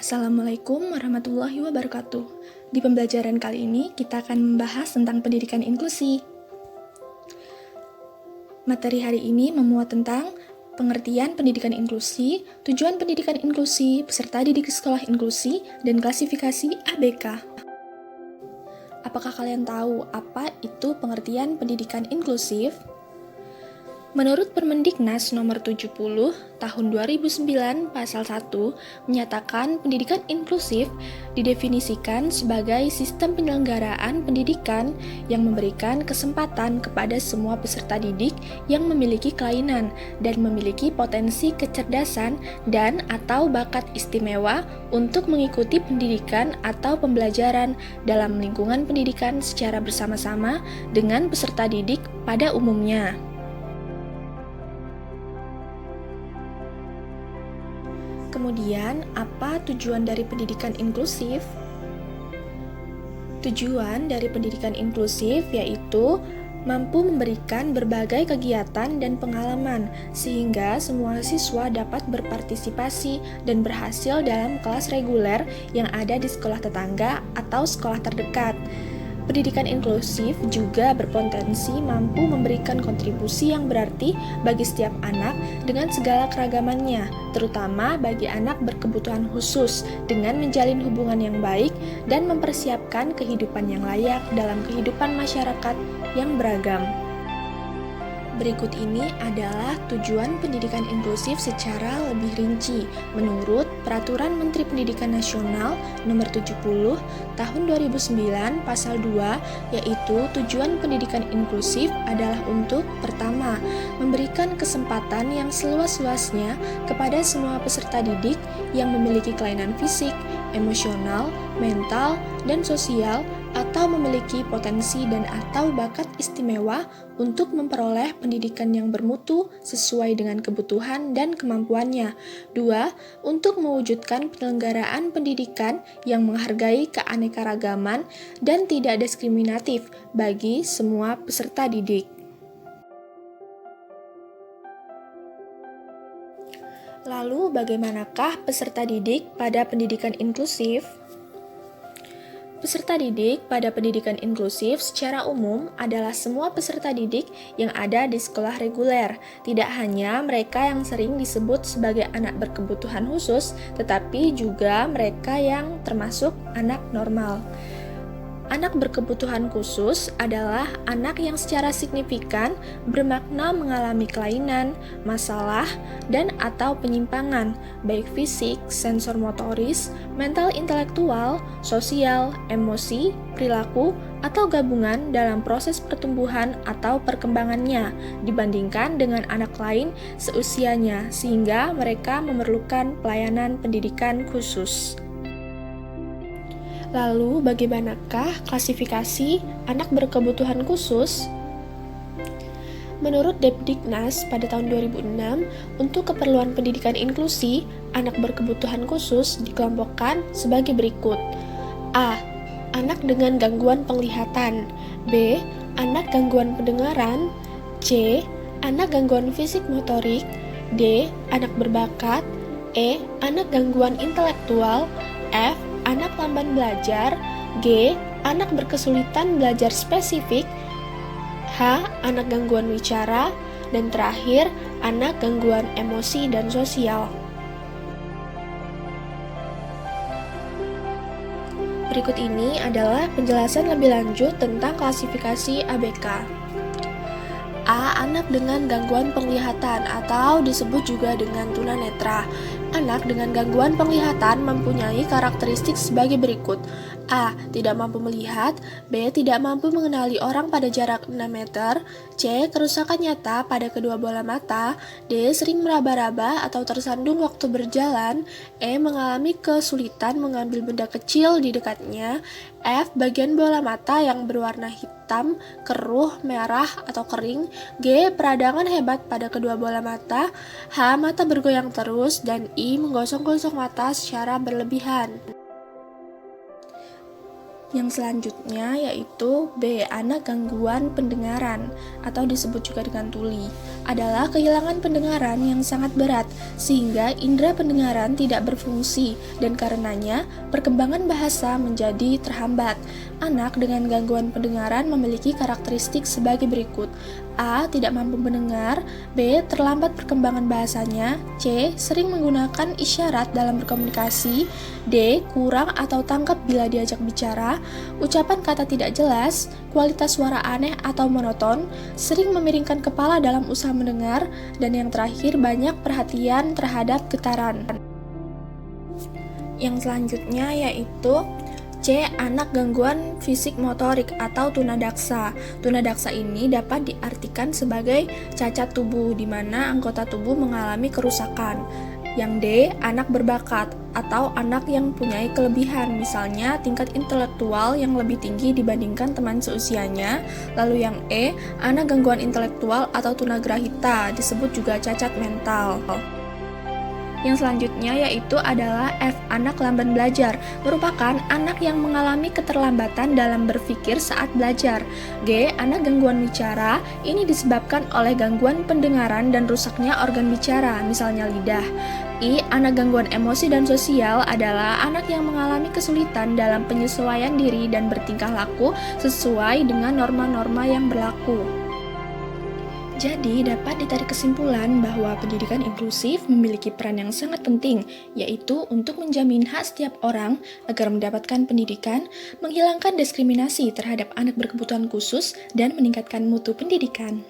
Assalamualaikum warahmatullahi wabarakatuh. Di pembelajaran kali ini kita akan membahas tentang pendidikan inklusi. Materi hari ini memuat tentang pengertian pendidikan inklusi, tujuan pendidikan inklusi, peserta didik sekolah inklusi, dan klasifikasi ABK. Apakah kalian tahu apa itu pengertian pendidikan inklusif? Menurut Permendiknas nomor 70 tahun 2009 pasal 1 menyatakan pendidikan inklusif didefinisikan sebagai sistem penyelenggaraan pendidikan yang memberikan kesempatan kepada semua peserta didik yang memiliki kelainan dan memiliki potensi kecerdasan dan atau bakat istimewa untuk mengikuti pendidikan atau pembelajaran dalam lingkungan pendidikan secara bersama-sama dengan peserta didik pada umumnya. Kemudian, apa tujuan dari pendidikan inklusif? Tujuan dari pendidikan inklusif yaitu mampu memberikan berbagai kegiatan dan pengalaman sehingga semua siswa dapat berpartisipasi dan berhasil dalam kelas reguler yang ada di sekolah tetangga atau sekolah terdekat. Pendidikan inklusif juga berpotensi mampu memberikan kontribusi yang berarti bagi setiap anak dengan segala keragamannya, terutama bagi anak berkebutuhan khusus, dengan menjalin hubungan yang baik dan mempersiapkan kehidupan yang layak dalam kehidupan masyarakat yang beragam. Berikut ini adalah tujuan pendidikan inklusif secara lebih rinci menurut Peraturan Menteri Pendidikan Nasional Nomor 70 Tahun 2009 Pasal 2, yaitu tujuan pendidikan inklusif adalah untuk pertama, memberikan kesempatan yang seluas-luasnya kepada semua peserta didik yang memiliki kelainan fisik, emosional, mental, dan sosial atau memiliki potensi dan atau bakat istimewa untuk memperoleh pendidikan yang bermutu sesuai dengan kebutuhan dan kemampuannya. 2. Untuk mewujudkan penyelenggaraan pendidikan yang menghargai keanekaragaman dan tidak diskriminatif bagi semua peserta didik. Lalu, bagaimanakah peserta didik pada pendidikan inklusif? Peserta didik pada pendidikan inklusif secara umum adalah semua peserta didik yang ada di sekolah reguler, tidak hanya mereka yang sering disebut sebagai anak berkebutuhan khusus, tetapi juga mereka yang termasuk anak normal. Anak berkebutuhan khusus adalah anak yang secara signifikan bermakna mengalami kelainan, masalah, dan atau penyimpangan, baik fisik, sensor motoris, mental intelektual, sosial, emosi, perilaku, atau gabungan dalam proses pertumbuhan atau perkembangannya dibandingkan dengan anak lain seusianya, sehingga mereka memerlukan pelayanan pendidikan khusus. Lalu, bagaimanakah klasifikasi anak berkebutuhan khusus? Menurut Depdiknas pada tahun 2006, untuk keperluan pendidikan inklusi, anak berkebutuhan khusus dikelompokkan sebagai berikut. A. Anak dengan gangguan penglihatan. B. Anak gangguan pendengaran. C. Anak gangguan fisik motorik. D. Anak berbakat. E. Anak gangguan intelektual. F. Anak lamban belajar. G. Anak berkesulitan belajar spesifik. H. Anak gangguan wicara. Dan terakhir, anak gangguan emosi dan sosial. Berikut ini adalah penjelasan lebih lanjut tentang klasifikasi ABK. A. Anak dengan gangguan penglihatan atau disebut juga dengan tunanetra. Anak dengan gangguan penglihatan mempunyai karakteristik sebagai berikut. A. Tidak mampu melihat. B. Tidak mampu mengenali orang pada jarak 6 meter. C. Kerusakan nyata pada kedua bola mata. D. Sering meraba-raba atau tersandung waktu berjalan. E. Mengalami kesulitan mengambil benda kecil di dekatnya. F. Bagian bola mata yang berwarna hitam, keruh, merah, atau kering. G. Peradangan hebat pada kedua bola mata. H. Mata bergoyang terus. Dan I. Menggosok-gosok mata secara berlebihan. Yang selanjutnya yaitu B. Anak gangguan pendengaran atau disebut juga dengan tuli. adalah kehilangan pendengaran yang sangat berat, sehingga indera pendengaran tidak berfungsi, dan karenanya perkembangan bahasa menjadi terhambat. Anak dengan gangguan pendengaran memiliki karakteristik sebagai berikut. A. Tidak mampu mendengar. B. Terlambat perkembangan bahasanya. C. Sering menggunakan isyarat dalam berkomunikasi. D. Kurang atau tangkap bila diajak bicara. Ucapan kata tidak jelas. Kualitas suara aneh atau monoton. Sering memiringkan kepala dalam usaha mendengar. Dan yang terakhir, banyak perhatian terhadap getaran. Yang selanjutnya yaitu C. Anak gangguan fisik motorik atau tunadaksa. Tunadaksa ini dapat diartikan sebagai cacat tubuh di mana anggota tubuh mengalami kerusakan. Yang D. Anak berbakat atau anak yang punya kelebihan, misalnya tingkat intelektual yang lebih tinggi dibandingkan teman seusianya. Lalu yang E. Anak gangguan intelektual atau tunagrahita, disebut juga cacat mental. Yang selanjutnya yaitu adalah F. Anak lamban belajar, merupakan anak yang mengalami keterlambatan dalam berpikir saat belajar. G. Anak gangguan bicara, ini disebabkan oleh gangguan pendengaran dan rusaknya organ bicara, misalnya lidah. I. Anak gangguan emosi dan sosial adalah anak yang mengalami kesulitan dalam penyesuaian diri dan bertingkah laku sesuai dengan norma-norma yang berlaku. Jadi, dapat ditarik kesimpulan bahwa pendidikan inklusif memiliki peran yang sangat penting, yaitu untuk menjamin hak setiap orang agar mendapatkan pendidikan, menghilangkan diskriminasi terhadap anak berkebutuhan khusus, dan meningkatkan mutu pendidikan.